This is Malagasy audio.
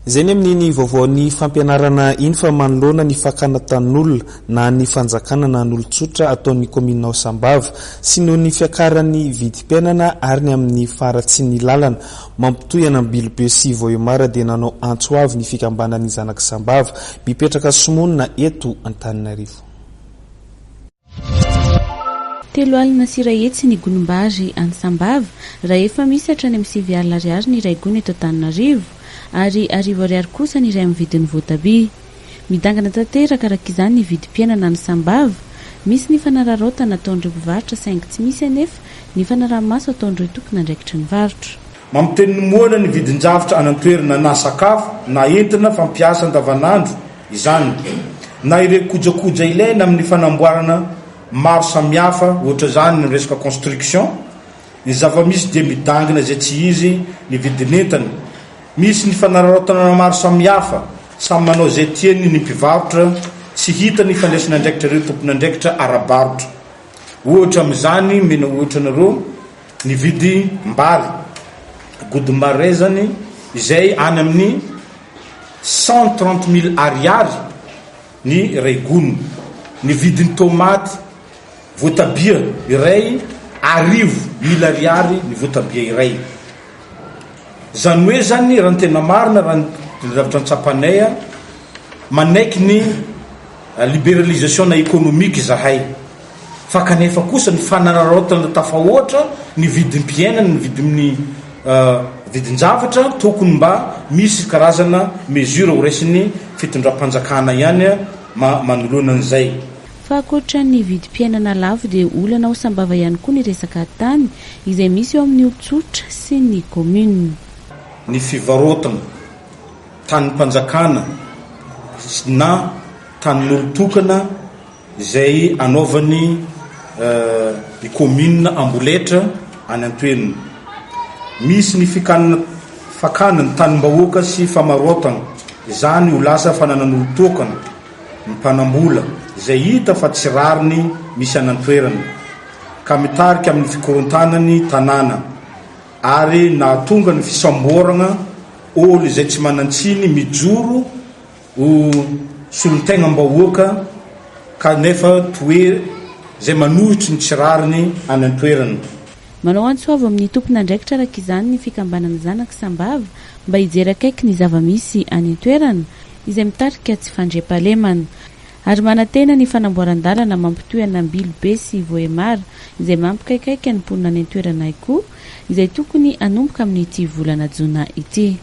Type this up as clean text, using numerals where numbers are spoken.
Zay ny amin'ny vaovaon'ny fampianarana iny fa manoloana ny fakana tan'olona na ny fanjakana na n'olon-tsotra ataon'ny kominao Sambava sy noho ny fiakaran'ny vidim-piainana ary ny amin'ny faratsy ny lalana mampitoy anambilobe sy Voemara dia nanao antso avy ny fikambanan'ny zanak Sambava mipetraka somonina eto Antananarivo. Telo alina sy iray hetsy ny golombary any Sambava raha efa misy hatrany amin'ny 7 alina ariary ny iray gony eto Antananarivo ary arivo ariary kosa ny iray amin'ny vidin'ny voatabia. Midangana tanteraka araka izany ny vidim-piainana any Sambava. Misy ny fanararaotana ataon'ireo mpivarotra saingy tsy misy anefa ny fanaramaso ataon'ireo tokona andraikitry ny varotra. Mamiteny moana ny vidin-javatra anantoerana na sakafo na entina fampiasa andavanandro izany na ireo kojakoja ilaina amin'ny fanamboarana maro samihafa ohatra zany ny resaka construction. Ny zava-misy dia midangana izay tsy izy ny vidin'entana. Misy ny fanararaotana maro samihafa samy manao izay tiany ny mpivarotra tsy hita ny fandraisana andraikitra ireo tompon'andraikitra ara-barotra. Ohatra amin'izany mena ohatra nareo ny vidy mbary godimbary ray zany izay any amin'ny 130 000 ariary ny ray gony. Ny vidin'ny tomaty voatabia iray 10,000 ariary ny voatabia iray. Zany hoe zany raha ny tena marina raha ny zavatra antsapanay manaiky ny libéralisation na économique zahay fa kanefa kosa ny fanararaotana tafahoatra ny vidim-piainana ny vidin-javatra tokony mba misy karazana mesure ho raisiny fitondram-panjakana ihany manoloana an'izay. Fa ankoatra ny vidim-piainana lavo dia olana ao Sambava ihany koa ny resaka tany izay misy eo amin'ny olon-tsotra sy ny commune. Ny fivarotana tany-panjakana na tanin'olon-tokana izay anaovany ny commune Amboletra any Antoerana. Misy ny fakana ny tanim-bahoaka sy famarotana izany ho lasa fananan'olon-tokana ny mpanambola izay hita fa tsy rariny misy any Antoerana ka mitarika amin'ny fikorontanany tanàna ary na tonga ny fisamborana olo izay tsy manantsiny mijoro ho solon-tegna-mbahoaka ka nefa toe izay manohitry ny tsy rariny any Antoerana. Manao antso avy amin'ny tompon'andraikitra araka izany ny fikambanana zanak Sambava mba hijery akaiky ny zava-misy any Antoerana izay mitarika tsy fandriam-pahalemana ary manantena ny fanamboaran-dalana mampitoy Anambilobe sy Voemara izay mampikaikaiky ny mponina any Antoerana ihany koa izay tokony hanomboka amin'ity volana Jona ity.